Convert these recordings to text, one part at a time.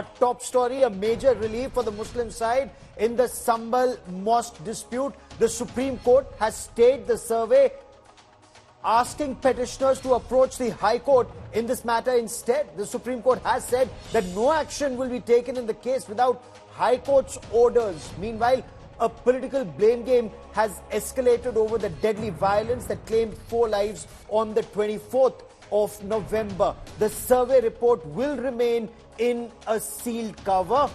Our top story, a major relief for the Muslim side in the Sambal mosque dispute. The Supreme Court has stayed the survey, asking petitioners to approach the High Court in this matter instead. The Supreme Court has said that no action will be taken in the case without High Court's orders. Meanwhile, a political blame game has escalated over the deadly violence that claimed 4 lives on the 24th of November. The survey report will remain in a sealed cover.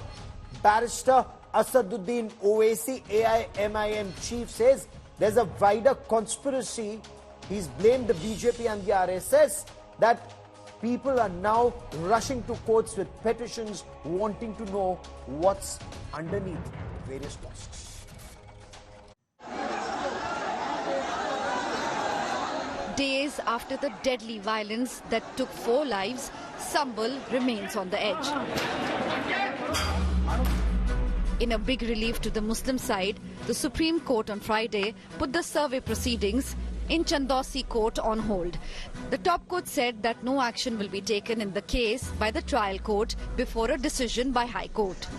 Barrister Asaduddin Owaisi, AIMIM chief, says there's a wider conspiracy. He's blamed the BJP and the RSS that people are now rushing to courts with petitions wanting to know what's underneath various mosques. Days after the deadly violence that took 4 lives, Sambal remains on the edge. In a big relief to the Muslim side, the Supreme Court on Friday put the survey proceedings in Chandosi court on hold. The top court said that no action will be taken in the case by the trial court before a decision by High Court.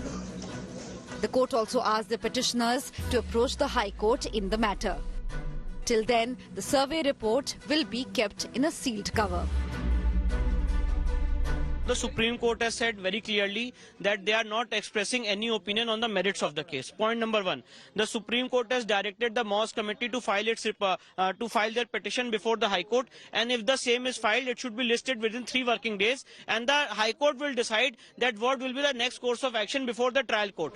The court also asked the petitioners to approach the High Court in the matter. Till then, the survey report will be kept in a sealed cover. The Supreme Court has said very clearly that they are not expressing any opinion on the merits of the case. Point number 1, the Supreme Court has directed the Mosque Committee to file their petition before the High Court, and if the same is filed, it should be listed within 3 working days, and the High Court will decide that what will be the next course of action before the trial court.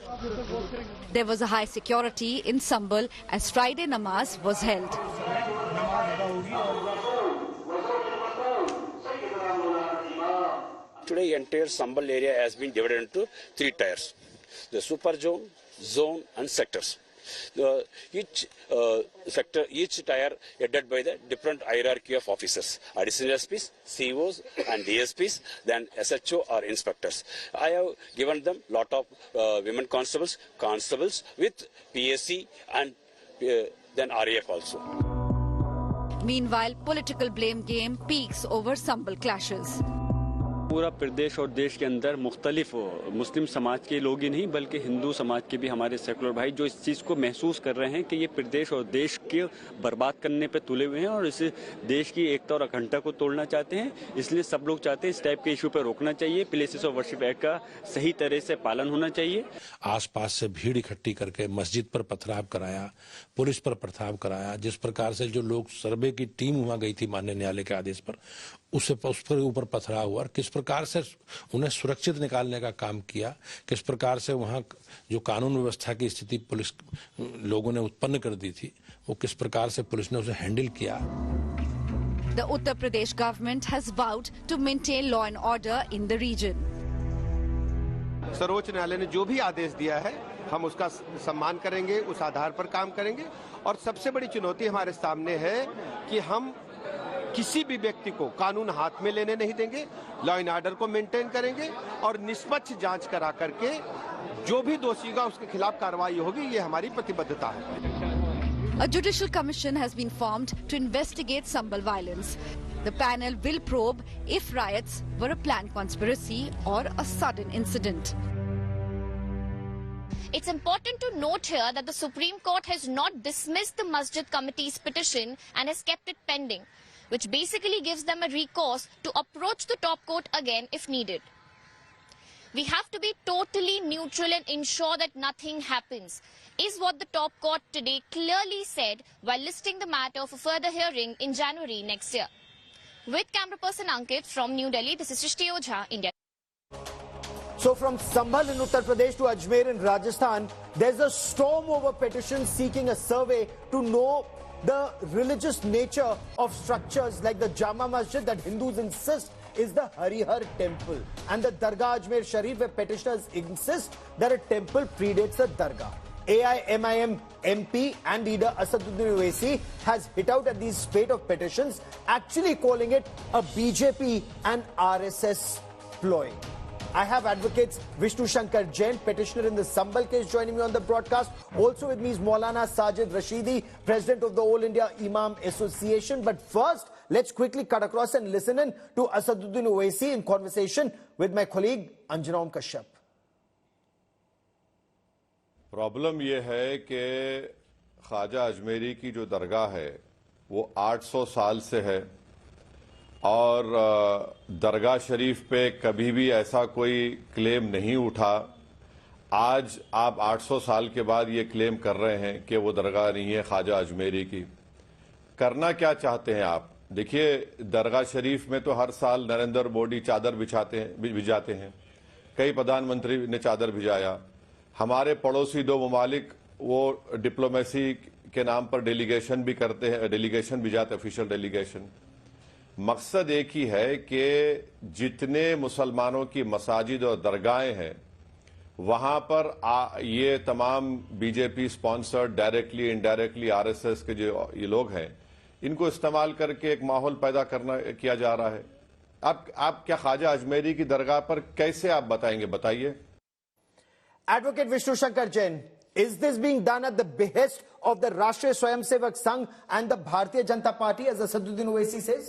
There was a high security in Sambal as Friday namaz was held. Today, entire Sambal area has been divided into 3 tiers: the super zone, zone, and sectors. Each sector, each tier headed by the different hierarchy of officers: additional SPs, COs, and DSPs, then SHO or inspectors. I have given them lot of women constables with PSC and then RAF also. Meanwhile, political blame game peaks over Sambal clashes. पूरा प्रदेश और देश के अंदर मुख्तलिफ मुस्लिम समाज के लोग ही नहीं बल्कि हिंदू समाज के भी हमारे सेकुलर भाई जो इस चीज़ को महसूस कर रहे हैं कि ये प्रदेश और देश के बर्बाद करने पे तुले हुए हैं और इस देश की एकता और अखंडता को तोड़ना चाहते हैं। इसलिए सब लोग चाहते हैं इस टाइप के इशू पर रोकना चाहिए। प्लेसेस ऑफ वर्शिप एक्ट का सही तरह से पालन होना चाहिए। आसपास से भीड़ इकट्ठी करके मस्जिद पर पथराव कराया, पुलिस पर पथराव कराया। जिस प्रकार से जो लोग सर्वे की टीम वहां गई थी माननीय न्यायालय के आदेश पर, उस पर ऊपर पथराव हुआ और किस प्रकार से उन्हें सुरक्षित निकालने का काम किया, किस प्रकार से वहां जो कानून व्यवस्था की स्थिति पुलिस लोगों ने उत्पन्न कर दी थी, वो किस प्रकार से पुलिस ने उसे हैंडल किया। The Uttar Pradesh government has vowed to maintain law and order in the region. सर्वोच्च न्यायालय ने जो भी आदेश दिया है हम उसका सम्मान करेंगे, उस आधार पर काम करेंगे। और सबसे बड़ी चुनौती हमारे सामने है कि हम किसी भी व्यक्ति को कानून हाथ में लेने नहीं देंगे, लॉ एंड ऑर्डर को मेंटेन करेंगे और निष्पक्ष जांच करा करके जो भी दोषी होगा उसके खिलाफ कार्रवाई होगी, ये हमारी प्रतिबद्धता है। A judicial commission has been formed to investigate Sambal violence. The panel will probe if riots were a planned conspiracy or a sudden incident. It's important to note here that the Supreme Court has not dismissed the Masjid Committee's petition and has kept it pending, which basically gives them a recourse to approach the top court again if needed. We have to be totally neutral and ensure that nothing happens, is what the top court today clearly said while listing the matter for further hearing in January next year. With camera person Ankit from New Delhi, this is Shrishti Ojha, India. So from Sambal in Uttar Pradesh to Ajmer in Rajasthan, there's a storm over petitions seeking a survey to know the religious nature of structures like the Jama Masjid that Hindus insist is the Harihar temple, and the Dargah Ajmer Sharif where petitioners insist that a temple predates the Dargah. AIMIM MP and leader Asaduddin Owaisi has hit out at these spate of petitions, actually calling it a BJP and RSS ploy. I have advocates Vishnu Shankar Jain, petitioner in the Sambal case, joining me on the broadcast. Also with me is Maulana Sajid Rashidi, president of the All India Imam Association. But first, let's quickly cut across and listen in to Asaduddin Owaisi in conversation with my colleague Anjanam Kashyap. Problem ये है कि ख्वाजा अजमेरी की जो दरगाह है वो 800 साल से है और दरगाह शरीफ पे कभी भी ऐसा कोई क्लेम नहीं उठा। आज आप 800 साल के बाद ये क्लेम कर रहे हैं कि वो दरगाह नहीं है ख्वाजा अजमेरी की। करना क्या चाहते हैं आप? देखिए, दरगाह शरीफ में तो हर साल नरेंद्र मोदी चादर भिजाते हैं, कई प्रधानमंत्री ने चादर भिजाया। हमारे पड़ोसी 2 ममालिक वो डिप्लोमेसी के नाम पर डेलीगेशन भी करते हैं, डेलीगेशन भी जाते, ऑफिशियल डेलीगेशन। मकसद एक ही है कि जितने मुसलमानों की मसाजिद और दरगाहें हैं वहां पर ये तमाम BJP sponsored directly indirectly RSS के जो ये लोग हैं, इनको इस्तेमाल करके एक माहौल पैदा किया जा रहा है। आप क्या ख्वाजा अजमेरी की दरगाह पर कैसे आप बताएंगे? बताइए। Advocate Vishnu Shankar Jain, is this being done at the behest of the Rashtriya Swayamsevak Sangh and the Bharatiya Janata Party, as Asaduddin Owaisi says?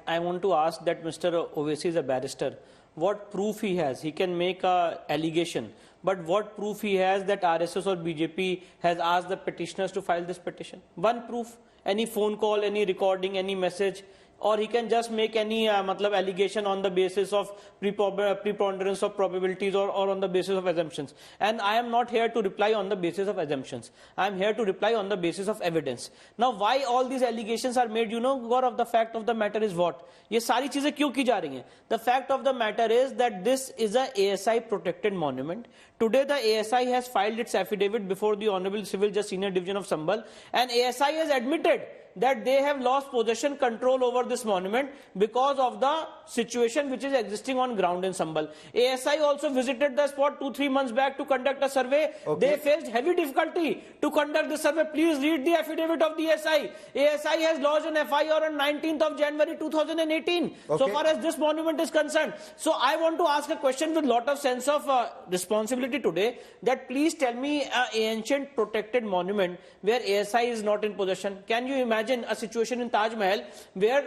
I want to ask that Mr. Owaisi is a barrister. What proof he has? He can make a allegation, but what proof he has that RSS or BJP has asked the petitioners to file this petition? One proof, any phone call, any recording, any message, or he can just make any allegation on the basis of preponderance of probabilities or on the basis of assumptions. And I am not here to reply on the basis of assumptions. I am here to reply on the basis of evidence. Now, why all these allegations are made, Gaurav, the fact of the matter is what? ये सारी चीजें क्यों की जा रही हैं? The fact of the matter is that this is a ASI protected monument. Today, the ASI has filed its affidavit before the Honorable Civil Judge Senior Division of Sambhal, and ASI has admitted that they have lost possession control over this monument because of the situation which is existing on ground in Sambhal. ASI also visited the spot 2-3 months back to conduct a survey. Okay. They faced heavy difficulty to conduct the survey. Please read the affidavit of the ASI. ASI has lodged an FIR on 19th of January 2018, so far as this monument is concerned. So I want to ask a question with lot of sense of responsibility today, that please tell me an ancient protected monument where ASI is not in possession. Can you imagine a situation in Taj Mahal where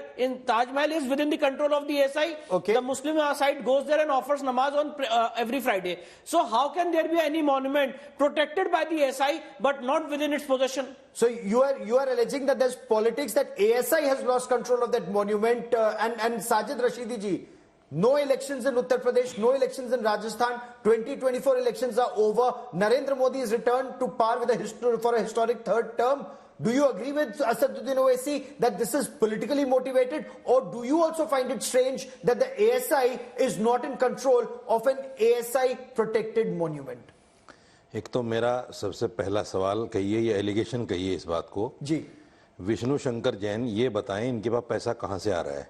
Taj Mahal is within the control of the ASI? Okay. The Muslim side goes there and offers namaz on every Friday. So how can there be any monument protected by the ASI but not within its possession? So you are alleging that there's politics, that ASI has lost control of that monument, and Sajid Rashidi ji, no elections in Uttar Pradesh, no elections in Rajasthan, 2024 elections are over, Narendra Modi is returned to power for a historic third term. Do you agree with Asaduddin Owaisi that this is politically motivated, or do you also find it strange that the ASI is not in control of an ASI protected monument? एक तो मेरा सबसे पहला सवाल कहिए, ये allegation कहिए इस बात को जी। विष्णु शंकर जैन ये बताएं इनके पास पैसा कहां से आ रहा है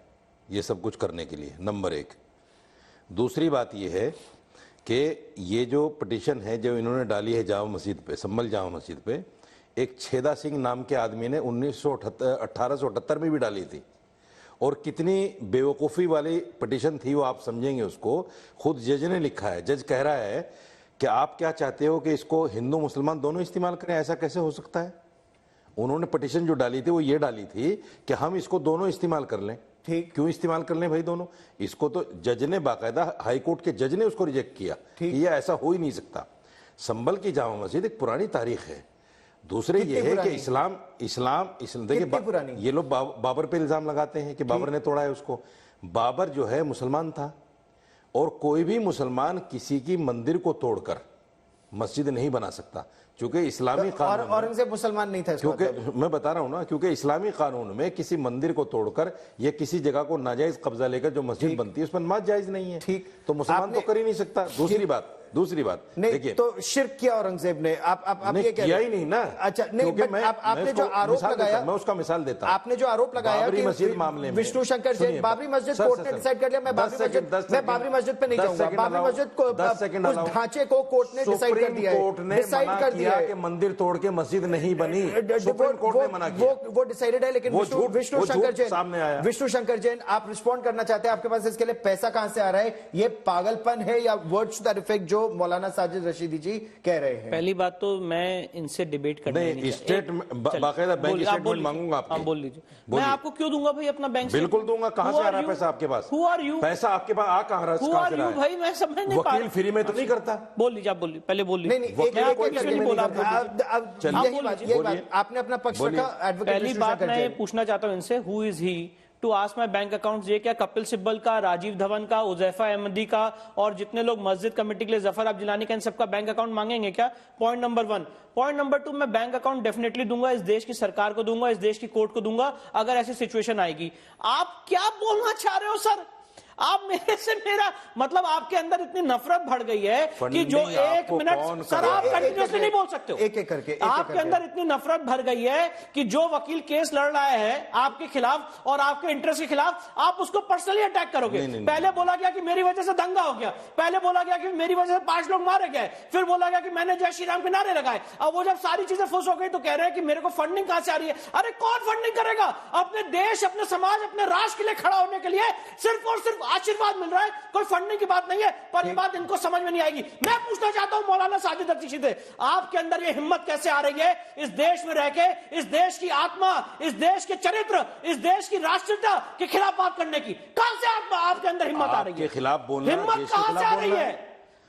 ये सब कुछ करने के लिए, नंबर 1। दूसरी बात ये है कि ये जो पिटीशन है जो इन्होंने डाली है जामा मस्जिद पे, संभल जामा मस्जिद पे, एक छेदा सिंह नाम के आदमी ने 1878 में भी डाली थी, और कितनी बेवकूफ़ी वाली पिटीशन थी वो आप समझेंगे उसको। खुद जज ने लिखा है, जज कह रहा है कि आप क्या चाहते हो कि इसको हिंदू मुसलमान दोनों इस्तेमाल करें, ऐसा कैसे हो सकता है? उन्होंने पिटीशन जो डाली थी वो ये डाली थी कि हम इसको दोनों इस्तेमाल कर लें। ठीक, क्यों इस्तेमाल कर लें भाई दोनों? इसको तो जज ने, बाकायदा हाई कोर्ट के जज ने उसको रिजेक्ट किया कि ये ऐसा हो ही नहीं सकता। संभल की जामा मस्जिद एक पुरानी तारीख है। दूसरे ये है कि इस्लाम देखिए, ये लोग बाबर पे इल्जाम लगाते हैं कि बाबर ने तोड़ा है उसको। बाबर जो है मुसलमान था, और कोई भी मुसलमान किसी की मंदिर को तोड़कर मस्जिद नहीं बना सकता, क्योंकि इस्लामी कानून, औरंगजेब मुसलमान नहीं था, क्योंकि मैं बता रहा हूं ना, क्योंकि इस्लामी कानून में किसी मंदिर को तोड़कर या किसी जगह को नाजायज कब्जा लेकर जो मस्जिद बनती है उस पर नमाज जायज नहीं है। ठीक, तो मुसलमान तो कर ही नहीं सकता। दूसरी बात देखिए, तो शिर्क किया औरंगजेब ने, आप ये किया ही नहीं ना। अच्छा नहीं, आपने जो आरोप लगाया, मैं उसका मिसाल देता हूं। आपने जो आरोप लगाया बाबरी मस्जिद मामले में, विष्णु शंकर जैन, बाबरी मस्जिद कोर्ट ने डिसाइड कर लिया, मैं बाबरी मस्जिद पे नहीं जाऊंगा, बाबरी मस्जिद को, उस ढांचे को कोर्ट ने डिसाइड कर दिया है, कोर्ट ने डिसाइड कर दिया कि मंदिर तोड़ के मस्जिद नहीं बनी, सुप्रीम कोर्ट ने मना किया, वो डिसाइडेड है। लेकिन विष्णु शंकर जैन, आप रिस्पॉन्ड करना चाहते हैं, आपके पास इसके लिए पैसा कहां से आ रहा है? ये पागलपन है या वर्ड्स टू दैट इफेक्ट जो जो मौलाना साजिद रशीदी जी कह रहे हैं। पहली बात तो मैं इनसे डिबेट करने नहीं, स्टेटमेंट बाकायदा बैंक स्टेटमेंट मांगूंगा आपके। बोल लीजिए। मैं आपको क्यों दूंगा भाई अपना बैंक? बिल्कुल दूंगा। कहां से आ रहा है पैसा आपके पास? Who are you? पैसा आपके पास आ कहां रहा है? भाई मैं समझ नहीं पा रहा। वकील फ्री में तो नहीं करता। बोल लीजिए, आप बोलिए, पहले बोल लीजिए। आपने अपना पक्ष रखा। पहली बात मैं पूछना चाहता हूं इनसे, who is he to ask my bank account? ये क्या कपिल सिब्बल का, राजीव धवन का, उजैफा अहमदी का और जितने लोग मस्जिद कमेटी के लिए जफर अब जिलानी का, इन सबका बैंक अकाउंट मांगेंगे क्या? Point number 1। पॉइंट नंबर 2, मैं बैंक अकाउंट डेफिनेटली दूंगा, इस देश की सरकार को दूंगा, इस देश की कोर्ट को दूंगा अगर ऐसी सिचुएशन आएगी। आप क्या बोलना चाह रहे हो सर? आप मेरे से मेरा मतलब आपके अंदर इतनी नफरत बढ़ गई है कि जो एक मिनट सर आप कंटिन्यूअसली नहीं बोल सकते हो। एक करके आपके अंदर इतनी नफरत भर गई है कि जो वकील केस लड़ रहा है आपके खिलाफ और आपके इंटरेस्ट के खिलाफ, आप उसको पर्सनली अटैक करोगे। पहले बोला गया कि मेरी वजह से दंगा हो गया, पहले बोला गया कि मेरी वजह से 5 लोग मारे गए, फिर बोला गया कि मैंने जय श्री राम के नारे लगाए। अब वो जब सारी चीजें फुस हो गई तो कह रहे हैं कि मेरे को फंडिंग कहां से आ रही है? अरे कौन फंडिंग करेगा? अपने देश, अपने समाज, अपने राष्ट्र के लिए खड़ा होने के लिए सिर्फ और सिर्फ आशीर्वाद मिल रहा है, कोई फंडिंग की बात नहीं है। पर ये बात इनको समझ में नहीं आएगी। मैं पूछना चाहता हूं मौलाना साजिद रशीदी से, आपके अंदर ये हिम्मत कैसे आ रही है इस देश में रह के, इस देश की आत्मा, इस देश के चरित्र, इस देश की राष्ट्रीयता के खिलाफ बात करने की? कहां से आपके अंदर हिम्मत आ रही है? खिलाफ बोलना, हिम्मत कहां से आ रही है?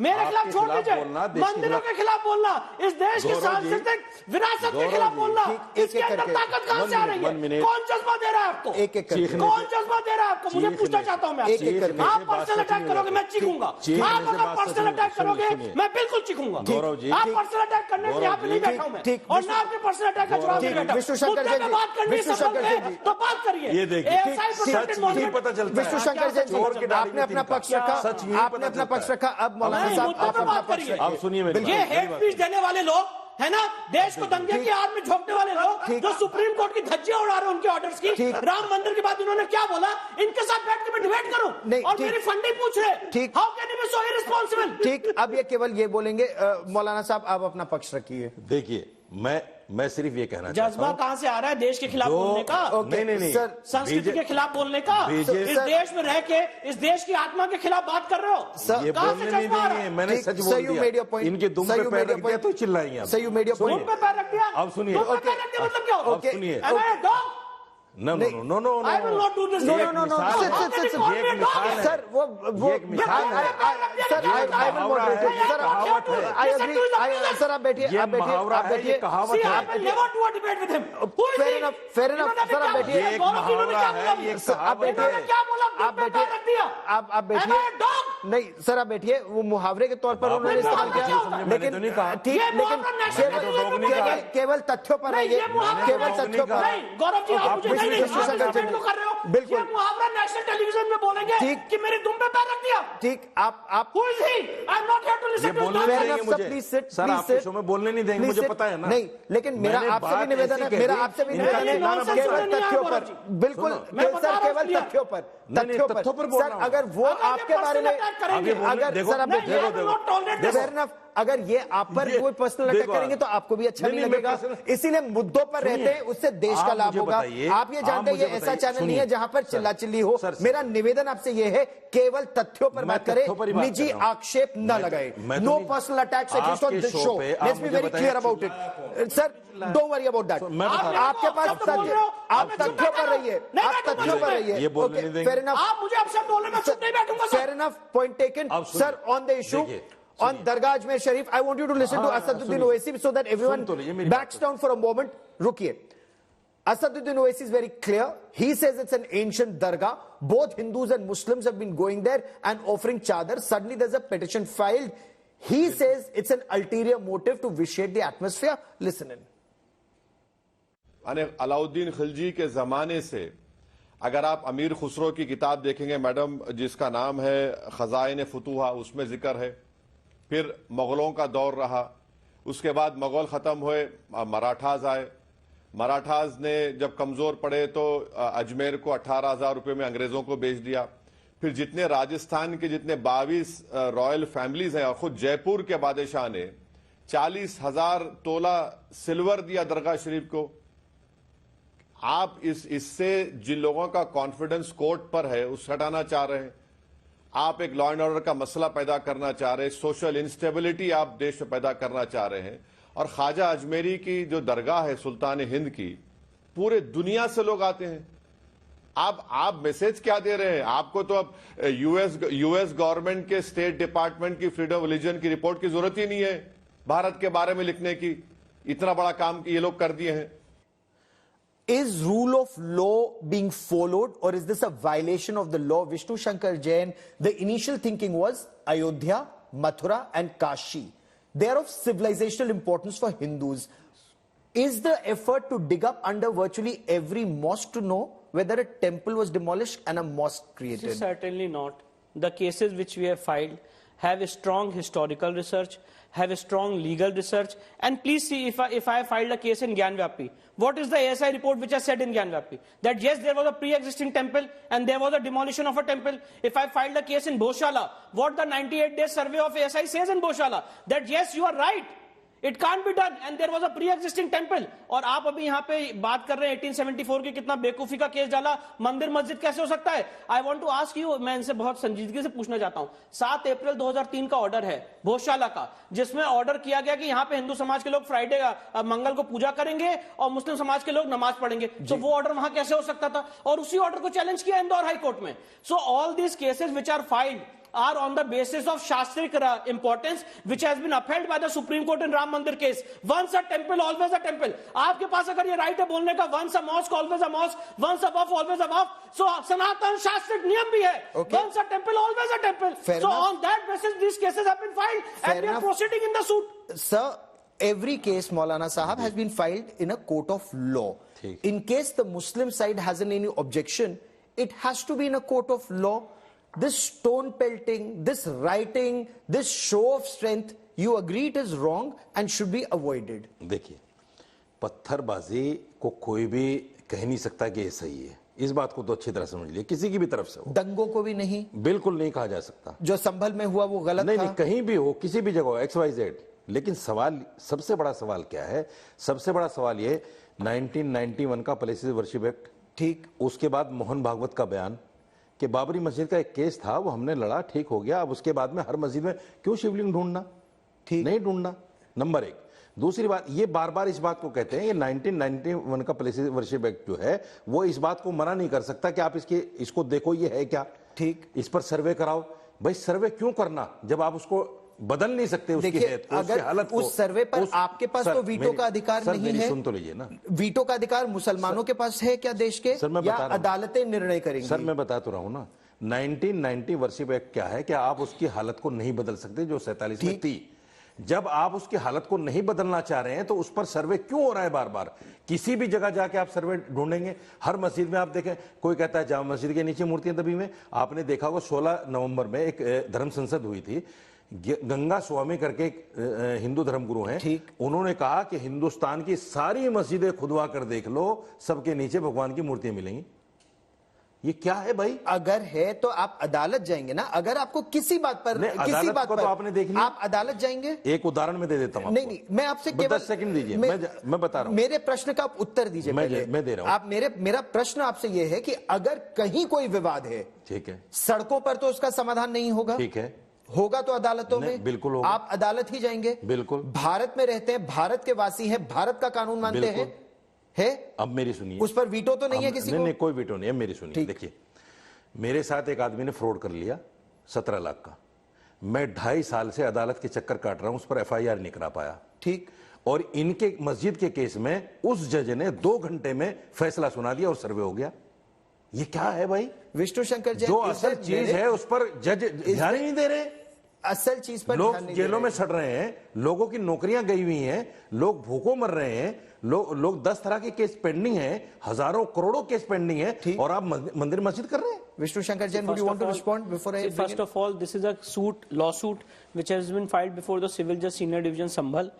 मेरे खिलाफ छोड़ दीजिए, मंदिरों के खिलाफ बोलना, इस देश की सांस्कृतिक विरासत के खिलाफ बोलना, इसके अंदर ताकत कहां से आ रही है? कौन जज्बा दे रहा है आपको? कौन जज्बा दे रहा है आपको? मुझे पूछना चाहता हूं मैं आपसे। आप पर्सनल अटैक करोगे, मैं चीखूंगा। आप अगर पर्सनल अटैक करोगे, मैं बिल्कुल चीखूंगा। आप पर्सनल अटैक करने के यहाँ पे नहीं बैठा हूं मैं, और ना आपके पर्सनल अटैक का जवाब नहीं बैठा। मुद्दे पे बात करनी है तो बात करिए। पता चलता है। विष्णु शंकर जी, आपने अपना पक्ष रखा, आपने अपना पक्ष रखा। अब मौलाना साहब आप अपना पक्ष रखिए। आप सुनिए मेरी बात। ये हेट स्पीच देने वाले लोग है ना, देश को दंगे की आग में झोंकने वाले लोग, जो सुप्रीम कोर्ट की धज्जियां उड़ा रहे हैं उनके ऑर्डर्स की। राम मंदिर के बाद इन्होंने क्या बोला, इनके साथ बैठ के मैं डिबेट करूं और मेरी फंडिंग पूछ रहे। How can you be so irresponsible? ठीक, अब ये केवल ये बोलेंगे। मौलाना साहब आप अपना पक्ष रखिए। देखिए, मैं सिर्फ ये कहना चाहता हूं, जज्बा कहां से आ रहा है देश के खिलाफ बोलने का? नहीं सर, संस्कृति के खिलाफ बोलने का? इस देश में रह के इस देश की आत्मा के खिलाफ बात कर रहे हो? ये बोलने नहीं देंगे। मैंने सच बोल दिया। इनके दुम पे पैर रख दिया तो चिल्लाएंगे आप। सही मीडिया दुम पे पैर रख दिया। अब सुनिए, मतलब क्या? अब सुनिए। No I will not do this. No. Sir, वो एक मिसाल है। Sir, I will moderate it. Sir, I agree. Sir, आप बैठिए, ये मुहावरा है, ये कहावत है। I will never do a debate with him. Fair enough. Sir, आप बैठिए। ये एक मुहावरा है, ये आप बैठिए। क्या बोला? आप बैठिए। आप बैठिए। नहीं सर, आप बैठिए। वो मुहावरे के तौर पर उन्होंने इस्तेमाल किया, लेकिन ठीक, लेकिन केवल तथ्यों पर रहिए, केवल तथ्यों पर। गौरव जी, आप मुझे बिल्कुल मुहावरा नेशनल टेलीविजन में बोलेंगे कि मेरे दुम पे पैर रख दिया। ठीक, आप Who is he? I'm not here to listen to बोलने नहीं देंगे मुझे। प्लीज सिट, सर, आपके शो में बोलने नहीं देंगे, मुझे पता है ना। नहीं, लेकिन मेरा आपसे भी निवेदन है, केवल तथ्यों पर। बिल्कुल सर, केवल तथ्यों पर। सर, अगर वो आपके बारे में, अगर सर आप देखिए, अगर ये आप पर कोई पर्सनल अटैक करेंगे तो आपको भी अच्छा नहीं लगेगा। इसीलिए मुद्दों पर रहते हैं, उससे देश का लाभ होगा। आप ये जानते हैं ये ऐसा चैनल नहीं है जहां पर चिल्ला चिल्ली हो। मेरा निवेदन आपसे ये है, केवल तथ्यों पर बात करें, निजी आक्षेप न लगाए। No personal attacks against on this show. Let's be very clear about it. Sir, don't worry about that. आपके पास तथ्य, आप तथ्यों पर रहिए, आप तथ्यों पर रहिए। Fair enough. आप मुझे अपशब्द बोलने में चुप नहीं बैठूंगा। Fair enough, point taken. Sir, on the issue on Dargah Ajmer Sharif, I want you to listen to Asaduddin Owaisi so that everyone backs down for a moment. Rukiye. Asaduddin Owaisi is very clear. He says it's an ancient dargah. Both Hindus and Muslims have been going there and offering chadar. Suddenly there's a petition filed. He says it's an ulterior motive to vitiate the atmosphere. Listen in. Alauddin Khilji के जमाने से अगर आप अमीर खुसरो की किताब देखेंगे madam, जिसका नाम है खजाइन फुतूहा, उसमें जिक्र है। फिर मुगलों का दौर रहा, उसके बाद मुगल ख़त्म हुए, मराठाज आए। मराठाज ने जब कमज़ोर पड़े तो अजमेर को 18,000 रुपये में अंग्रेज़ों को बेच दिया। फिर जितने राजस्थान के जितने 22 रॉयल फैमिलीज हैं और ख़ुद जयपुर के बादशाह ने 40,000 तोला सिल्वर दिया दरगाह शरीफ को। आप इससे जिन लोगों का कॉन्फिडेंस कोर्ट पर है उस हटाना चाह रहे हैं। आप एक लॉ एंड ऑर्डर का मसला पैदा करना चाह रहे हैं, सोशल इंस्टेबिलिटी आप देश में पैदा करना चाह रहे हैं, और ख्वाजा अजमेरी की जो दरगाह है सुल्तान हिंद की, पूरे दुनिया से लोग आते हैं। आप मैसेज क्या दे रहे हैं? आपको तो अब यूएस गवर्नमेंट के स्टेट डिपार्टमेंट की फ्रीडम ऑफ रिलीजन की रिपोर्ट की जरूरत ही नहीं है भारत के बारे में लिखने की। इतना बड़ा काम ये लोग कर दिए हैं। Is rule of law being followed, or is this a violation of the law? Vishnu Shankar Jain, the initial thinking was Ayodhya, Mathura and Kashi. They are of civilizational importance for Hindus. Is the effort to dig up under virtually every mosque to know whether a temple was demolished and a mosque created? Certainly not. The cases which we have filed have a strong historical research, have a strong legal research. And please see, if I filed a case in Gyanvapi, what is the ASI report which has said in Gyanvapi? That yes, there was a pre-existing temple and there was a demolition of a temple. If I filed a case in Bhoshala, what the 98-day survey of ASI says in Bhoshala? That yes, you are right. It can't be done and there was a pre-existing temple. और आप अभी यहाँ पे बात कर रहे हैं 1874 के, कितना बेवकूफी का केस डाला, मंदिर मस्जिद कैसे हो सकता है? I want to ask you, मैं इनसे बहुत संजीदगी से पूछना चाहता हूँ। 7 अप्रैल 2003 का ऑर्डर है भोजशाला का, जिसमें ऑर्डर किया गया कि यहाँ पे हिंदू समाज के लोग फ्राइडे मंगल को पूजा करेंगे और मुस्लिम समाज के लोग नमाज पढ़ेंगे। तो वो ऑर्डर वहां कैसे हो सकता था? और उसी ऑर्डर को चैलेंज किया इंदौर हाई कोर्ट में। So all these cases which are filed are on the basis of Shastric importance, which has been upheld by the Supreme Court in Ram Mandir case. Once a temple, always a temple. आपके पास अगर ये right है बोलने का, once a mosque, always a mosque, once above, always above. So Sanatan Shastric नियम भी है. Okay. Once a temple, always a temple. Fair so enough. On that basis, these cases have been filed and we are proceeding in the suit. Sir, every case, Maulana Sahab, has been filed in a court of law. In case the Muslim side hasn't any objection, it has to be in a court of law. This stone pelting, this writing, this show of strength, you agree it is wrong and should be avoided. देखिए, पत्थरबाजी को कोई भी कह नहीं सकता कि ये सही है। इस बात को तो अच्छी तरह समझ लिया, किसी की भी तरफ से हो। दंगों को भी नहीं, बिल्कुल नहीं कहा जा सकता। जो संभल में हुआ वो गलत नहीं, नहीं, कहीं भी हो, किसी भी जगह हो, XYZ। लेकिन सवाल, सबसे बड़ा सवाल क्या है? सबसे बड़ा सवाल ये 1991 का प्लेसेस वर्शिप एक्ट, ठीक, उसके बाद मोहन भागवत का बयान कि बाबरी मस्जिद का एक केस था, वो हमने लड़ा, ठीक हो गया। अब उसके बाद में हर मस्जिद में क्यों शिवलिंग ढूंढना? ठीक नहीं ढूंढना, नंबर 1। दूसरी बात, ये बार बार इस बात को कहते हैं, ये 1991 का प्लेसेस वर्शिप एक्ट जो है वो इस बात को मना नहीं कर सकता कि आप इसको देखो ये है क्या, ठीक, इस पर सर्वे कराओ। भाई सर्वे क्यों करना जब आप उसको बदल नहीं सकते? उसकी अगर हालत उस सर्वे पर आपके पास तो वीटो का अधिकार नहीं है। सुन तो लीजिए ना, वीटो का अधिकार मुसलमानों के पास है क्या देश के? सर, मैं या अदालतें निर्णय करेंगी? सर मैं बता तो रहा हूं ना, 1990 वर्शिप एक्ट क्या है कि आप उसकी हालत को नहीं बदल सकते, जो 47 में थी। जब आप उसकी हालत को नहीं बदलना चाह रहे हैं तो उस पर सर्वे क्यों हो रहा है बार बार? किसी भी जगह जाके आप सर्वे ढूंढेंगे, हर मस्जिद में आप देखें, कोई कहता है जामा मस्जिद के नीचे मूर्तियां दबी हुई। आपने देखा होगा 16 नवंबर में एक धर्म संसद हुई थी, गंगा स्वामी करके एक हिंदू धर्मगुरु हैं, ठीक, उन्होंने कहा कि हिंदुस्तान की सारी मस्जिदें खुदवा कर देख लो, सबके नीचे भगवान की मूर्तियां मिलेंगी। ये क्या है भाई? अगर है तो आप अदालत जाएंगे ना? अगर आपको किसी बात पर, किसी बात पर तो आपने देख लिया, आप अदालत जाएंगे। एक उदाहरण में दे देता हूं। नहीं, मैं आपसे केवल 10 सेकंड दीजिए, मैं बता रहा हूं। मेरे प्रश्न का आप उत्तर दीजिए। मैं दे रहा हूं। आप मेरा प्रश्न आपसे यह है कि अगर कहीं कोई विवाद है, ठीक है, सड़कों पर तो उसका समाधान नहीं होगा, ठीक है, होगा तो अदालतों में, बिल्कुल होगा। आप अदालत ही जाएंगे, बिल्कुल। भारत में रहते हैं, भारत के वासी हैं, भारत का कानून मानते हैं, है? अब मेरी सुनिए, उस पर वीटो तो नहीं है किसी को? नहीं, कोई वीटो नहीं है, मेरी सुनिए। देखिए, मेरे साथ एक आदमी ने फ्रॉड कर लिया 17 लाख का, मैं 2.5 साल से अदालत के चक्कर काट रहा हूं, उस पर FIR नहीं करा पाया, ठीक, और इनके मस्जिद के केस में उस जज ने 2 घंटे में फैसला सुना दिया और सर्वे हो गया। ये क्या है भाई? विष्णु शंकर जैन, जो असल चीज है उस पर जज ध्यान ही नहीं दे रहे। असल चीज पर लोग जेलों में सड़ रहे हैं, लोगों की नौकरियां गई हुई हैं, लोग भूखों मर रहे हैं, लोग 10 तरह के केस पेंडिंग हैं, हजारों करोड़ों केस पेंडिंग हैं, और आप मंदिर मस्जिद कर रहे हैं। Vishnu Shankar Jain, would you want to respond before I begin? First of all, this is a lawsuit which has been filed before the Civil Judge Senior Division Sambhal,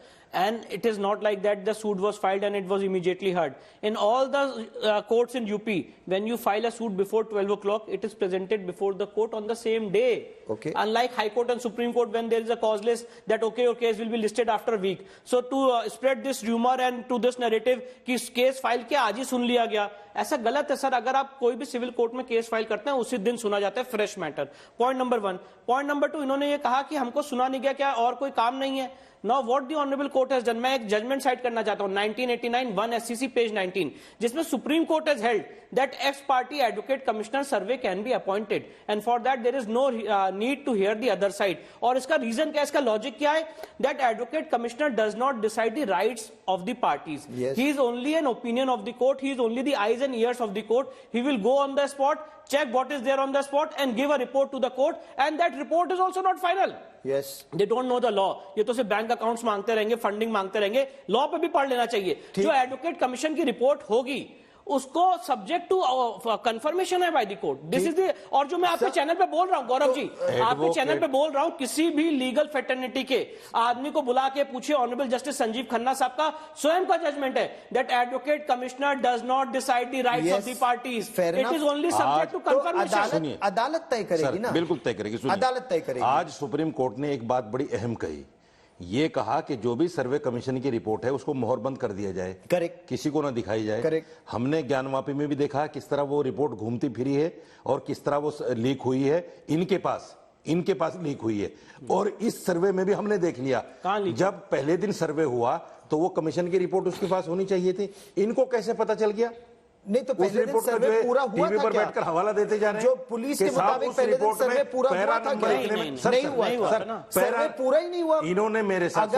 and it is not like that the suit was filed and it was immediately heard. In all the courts in UP, when you file a suit before 12 o'clock, it is presented before the court on the same day. Okay. Unlike High Court and Supreme Court, when there is a cause list that your case will be listed after a week. So to spread this rumor and to this narrative कि case file किया आज ही सुन लिया गया, ऐसा गलत है sir. अगर आप कोई भी सिविल कोर्ट में केस फाइल करते हैं उसी दिन सुना जाता है fresh matter. Point number 1. Point number 2, इन्होंने ये कहा कि हमको सुना नहीं गया, क्या और कोई काम नहीं है. Now what the honorable court has done, मैं एक जजमेंट साइट करना चाहता हूं 1989 1 SCC पेज 19, जिसमें supreme court has held that ex party advocate commissioner survey can be appointed and for that there is no need to hear the other side. और इसका reason क्या है, इसका लॉजिक क्या है, that advocate commissioner does not decide the rights of the parties. Yes. He is only an opinion of the court, he is only the eyes and ears of the court. He will go on the spot, check what is there on the spot and give a report to the court, and that report is also not final. Yes. They don't know the law. ये तो सिर्फ bank accounts मांगते रहेंगे, funding मांगते रहेंगे. Law पे भी पढ़ लेना चाहिए. जो एडवोकेट कमीशन की रिपोर्ट होगी उसको सब्जेक्ट टू कंफर्मेशन है by the court. This is the. और जो मैं आपके चैनल पे बोल रहा हूं गौरव जी, आपके चैनल पे बोल रहा हूं, किसी भी लीगल फेटर्निटी के आदमी को बुला के पूछिए, ऑनरेबल जस्टिस संजीव खन्ना साहब का स्वयं का जजमेंट है that advocate commissioner does not decide the rights of the parties. It is only subject to confirmation. अदालत तय करेगी ना, बिल्कुल तय करेगी. अदालत तय करेगी. आज सुप्रीम कोर्ट ने एक बात बड़ी अहम कही, ये कहा कि जो भी सर्वे कमीशन की रिपोर्ट है उसको मोहरबंद कर दिया जाए. करेक्ट. किसी को ना दिखाई जाए. करेक्ट. हमने ज्ञानवापी में भी देखा किस तरह वो रिपोर्ट घूमती फिरी है और किस तरह वो लीक हुई है. इनके पास लीक हुई है. और इस सर्वे में भी हमने देख लिया, जब पहले दिन सर्वे हुआ तो वो कमीशन की रिपोर्ट उसके पास होनी चाहिए थी. इनको कैसे पता चल गया? नहीं तो पहले दिन सर्वे पूरा हुआ था क्या? बैठकर हवाला देते जा रहे हैं. जो पुलिस के मुताबिक पहले दिन सर्वे पूरा हुआ था क्या? नहीं हुआ सर. सर्वे पूरा ही नहीं हुआ. इन्होंने मेरे साथ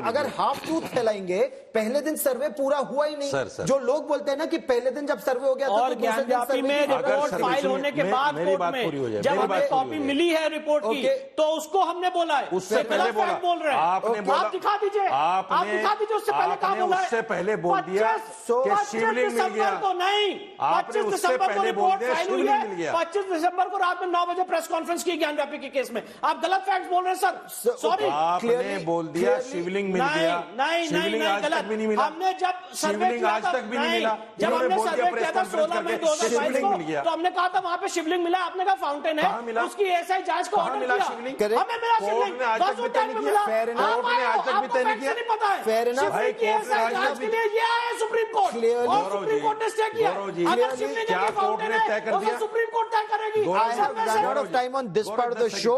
अगर हाफ ट्रूथ फैलाएंगे, पहले दिन सर्वे पूरा हुआ ही नहीं. जो लोग बोलते हैं ना कि पहले दिन जब सर्वे हो गया और ज्ञानव्यापी में रिपोर्ट फाइल होने के बाद कोर्ट में जब हमें कॉपी मिली है रिपोर्ट की तो उसको हमने बोला है. उससे पहले बोल रहे हैं आप दिखा दीजिए. आप दिखा दीजिए. उससे पहले कहा बोला है? उससे पहले बोल दिया कि शिवलिंग मिल गया. नहीं, 25 दिसंबर को रिपोर्ट फाइल हुई है. 25 दिसंबर को रात में 9 बजे प्रेस कॉन्फ्रेंस की ज्ञानव्यापी के केस में. आप गलत फैक्ट्स बोल रहे हैं सर. सॉरी, आपने बोल दिया शिवलिंग मिल गया. नहीं गलत. हमने जब शिवलिंग आज तक भी नहीं मिला. जब हमने सर्वे किया था 16 मई 2022 को तो हमने कहा था वहां पे शिवलिंग मिला. आपने कहा फाउंटेन है, उसकी एएसआई जांच को ऑर्डर किया. हमें मिला शिवलिंग. आज तक भी मिला. नहीं पता है. शिवलिंग की एएसआई जांच के लिए ये आया सुप्रीम कोर्ट और सुप्रीम कोर्ट ने स्टे किया. अगर शिवलिंग क्या कोर्ट ने तय कर दिया? सुप्रीम कोर्ट तय करेगी. I have run out of time on this part of the show.